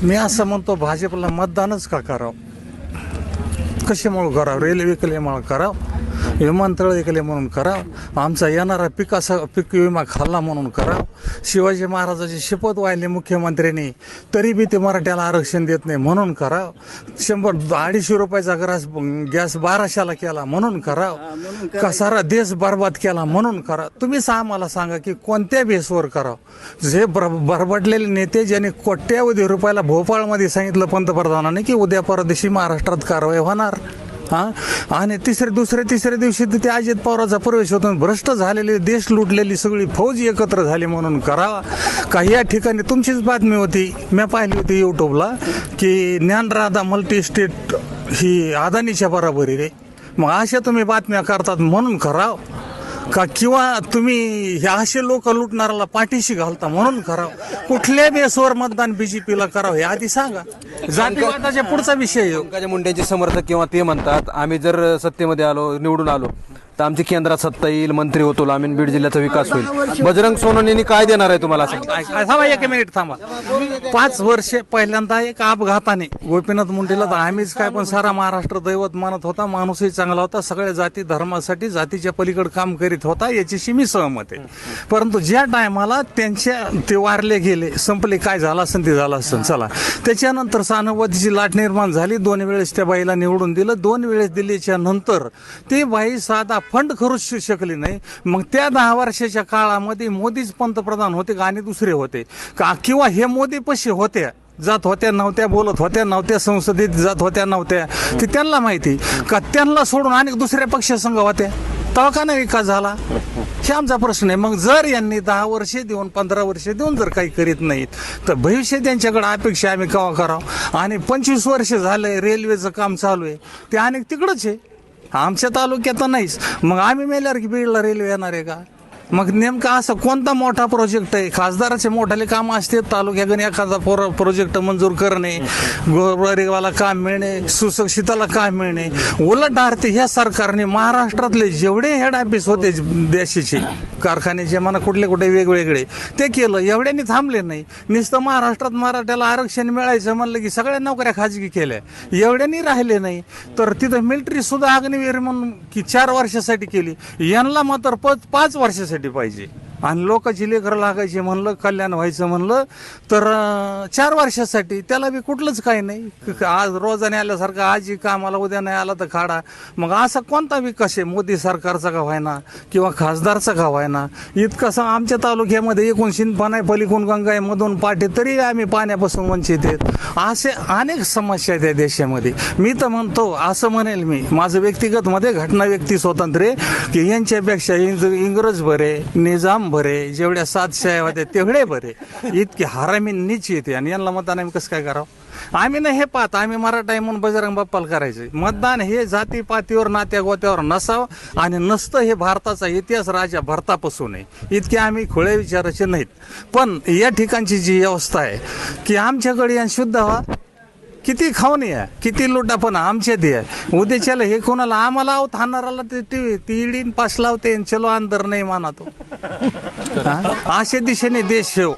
मी असं म्हणतो, भाजपला मतदानच का करावं? कशामुळं करावं? रेल्वे केल्यामुळं करावं, विमानतळ ऐकले म्हणून करावं, आमचा येणारा पीक विमा खाल्ला म्हणून करावं, शिवाजी महाराजाची शपथ वाहिली मुख्यमंत्र्यांनी तरी बी ते मराठ्याला आरक्षण देत नाही म्हणून करावं, 100-250 रुपयाचा गॅस 1200ला केला म्हणून करावं, का सारा देश बरबाद केला म्हणून करा? तुम्हीच आम्हाला सांगा की कोणत्या बेसवर करावं? जे बरबडलेले नेते ज्यांनी कोट्यावधी रुपयाला भोपाळमध्ये सांगितलं पंतप्रधानांनी की उद्या परदेशी महाराष्ट्रात कारवाई होणार, आणि दुसऱ्या तिसऱ्या दिवशी ते अजित पवारांचा प्रवेश होतो, भ्रष्ट झालेले देश लुटलेली सगळी फौज एकत्र झाली म्हणून करावा का? या ठिकाणी तुमचीच बातमी होती, मी पाहिली होती यूट्यूबला की ज्ञानराधा मल्टी स्टेट ही अदानीच्या बरोबरी रे. मग अशा तुम्ही बातम्या करतात म्हणून कराव का? किंवा तुम्ही हे असे लोक लुटणाऱ्याला पाठीशी घालता म्हणून करावं? कुठल्या बेसवर मतदान बीजेपीला करावं हे आधी सांगा. जातीवादाच्या पुढचा विषय. पंकजा मुंडेंचे समर्थक किंवा ते म्हणतात आम्ही जर सत्तेमध्ये आलो, निवडून आलो तर आमची केंद्रात सत्ता येईल, मंत्री होतो आम्ही, बीड जिल्ह्याचा विकास होईल. बजरंग सोनवणेंनी काय देणार आहे तुम्हाला? थांबा 1 मिनिट थांबा. 5 वर्षे पहिल्यांदा एक अपघाताने गोपीनाथ मुंडेला तर आम्हीच काय पण सारा महाराष्ट्र दैवत मानत होता, माणूसही चांगला होता, सगळ्या जाती धर्मासाठी जातीच्या पलीकडे काम करीत होता, याच्याशी मी सहमत आहे. परंतु ज्या टायमाला ते वारले गेले, संपले, काय झालं असेल ते झालं असेल, चला त्याच्यानंतर सहानुभूतीची लाट निर्माण झाली. 2 वेळेस त्या बाईला निवडून दिलं. 2 वेळेस दिल्याच्या नंतर ती बाई साधा फंड करूच शकली नाही. मग त्या 10 वर्षाच्या काळामध्ये मोदीच पंतप्रधान होते का आणि दुसरे होते का? किंवा हे मोदी पशी होत्या, जात होत्या नव्हत्या, बोलत होत्या नव्हत्या, संसदेत जात होत्या नव्हत्या, ते त्यांना माहिती का? त्यांना सोडून अनेक दुसऱ्या पक्षासंघ होत्या, तेव्हा का नाही विकास झाला? हे आमचा प्रश्न आहे. मग जर यांनी 10 वर्षे देऊन 15 वर्षे देऊन जर काही करीत नाहीत तर भविष्य त्यांच्याकडे अपेक्षा आम्ही केव्हा करावं? आणि 25 वर्ष झालंय रेल्वेचं काम चालू आहे, ते अनेक तिकडंच आहे, आमच्या तालुक्यात नाहीच. मग आम्ही मेल्यावर की बीडला रेल्वे येणार आहे का? मग नेमका असं कोणता मोठा प्रोजेक्ट आहे? खासदाराचे मोठाले काम असते, तालुक्याकडे एखादा प्रोजेक्ट मंजूर करणे, गोरगरिबाला काम मिळणे, सुशिक्षिताला काम मिळणे. उलट आरती ह्या सरकारने महाराष्ट्रातले जेवढे हेड ऑफिस होते देशाचे, कारखान्याचे म्हणा कुठले वेगवेगळे, ते केलं. एवढ्यांनी थांबले नाही. नुसतं महाराष्ट्रात मराठ्याला आरक्षण मिळायचं म्हणलं की सगळ्या नोकऱ्या खाजगी केल्या, एवढ्यांनी राहिले नाही. तर तिथं मिलिटरी सुद्धा अग्निवीर म्हणून की 4 वर्षासाठी केली, यांना मात्र 5 वर्षासाठी पाहिजे. आणि लोकांची लेकरं लागायची म्हणलं, कल्याण व्हायचं म्हणलं तर 4 वर्षासाठी. त्याला बी कुठलंच काही नाही. आज रोजाने आल्यासारखं आजी कामाला, उद्या नाही आला तर खाडा. मग असा कोणता विकास आहे मोदी सरकारचा का व्हायना किंवा खासदारचा का व्हायना? इतकंसं आमच्या तालुक्यामध्ये एकूण शिंदपान आहे, पलीकडून गंगा आहे, मधून पाटे, तरी आम्ही पाण्यापासून वंचित आहेत. असे अनेक समस्या आहेत या देशामध्ये. मी तर म्हणतो, असं म्हणेल मी, माझं व्यक्तिगत मध्ये घटना व्यक्ती स्वातंत्र्य की यांच्यापेक्षा इंग्रज बरे, निजाम बरे, जेवढ्या 7 शाया होत्या तेवढे बरे. इतके हरामी नीच येते आणि यांना मतदान आम्ही कसं काय करावं? आम्ही नाही हे पाहत, आम्ही मराठा आहे म्हणून बजरंग बाप्पाला करायचं मतदान. हे जातीपातीवर नात्या गोत्यावर नसावं आणि नसतं. हे भारताचा इतिहास राजा भरतापासून आहे. इतके आम्ही खुळे विचाराचे नाहीत. पण या ठिकाणची जी व्यवस्था आहे की आमच्याकडे शुद्ध व्हा, किती खाऊन या, किती लुटा पण आमच्यात आहे. उद्याच्याला हे कोणाला आम्हाला थांबणाराला ती इडीन पास लावते, चलो अंदर नाही माना तो. अशा दिशेने देश ठेव.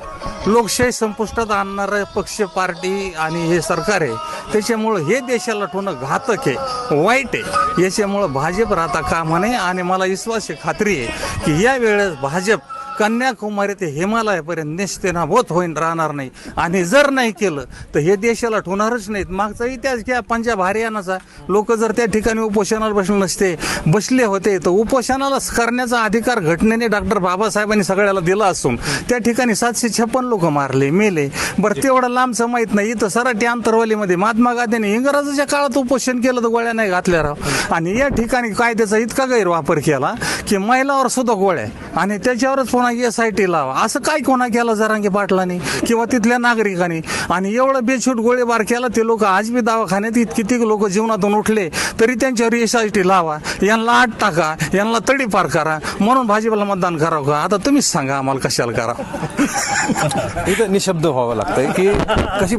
लोकशाही संपुष्टात आणणारं पक्ष, पार्टी आणि हे सरकार आहे. त्याच्यामुळं हे देशाला ठेवणं घातक आहे, वाईट आहे. याच्यामुळं भाजप राहता कामा नये. आणि मला विश्वास आहे, खात्री आहे की या वेळेस भाजप कन्याकुमारी ते हिमालयापर्यंत निश्चितनाबोध होईन, राहणार नाही. आणि जर नाही केलं तर हे देशाला ठेवणारच नाहीत. मागचा इतिहास घ्या, पंजाब हरियाणाचा. लोक जर त्या ठिकाणी उपोषणाला बसले होते तर उपोषणाला करण्याचा अधिकार घटनेने डॉक्टर बाबासाहेबांनी सगळ्याला दिला असून त्या ठिकाणी 756 लोक मारले, मेले. बरं, तेवढं लांबचं माहीत नाही. इथं सराटी आंतरवालीमध्ये महात्मा गांधींनी इंग्रजाच्या काळात उपोषण केलं तर गोळ्या नाही घातल्या राव. आणि या ठिकाणी कायद्याचा इतका गैरवापर केला की महिलावर सुद्धा गोळ्या, आणि त्याच्यावरच SIT लावा. असं काय कोणा केलं जरांगे पाटलांनी किंवा तिथल्या नागरिकांनी? आणि एवढं बेछूट गोळीबार केला. ते लोक आज बी दवाखान्यात किती लोक जीवनातून उठले तरी त्यांच्यावर SIT लावा, यांना आत टाका, यांना तडीपार करा, म्हणून भाजपला मतदान करावं का? आता तुम्हीच सांगा आम्हाला कशाला करावं. इथं निशब्द व्हावं लागतंय की कशी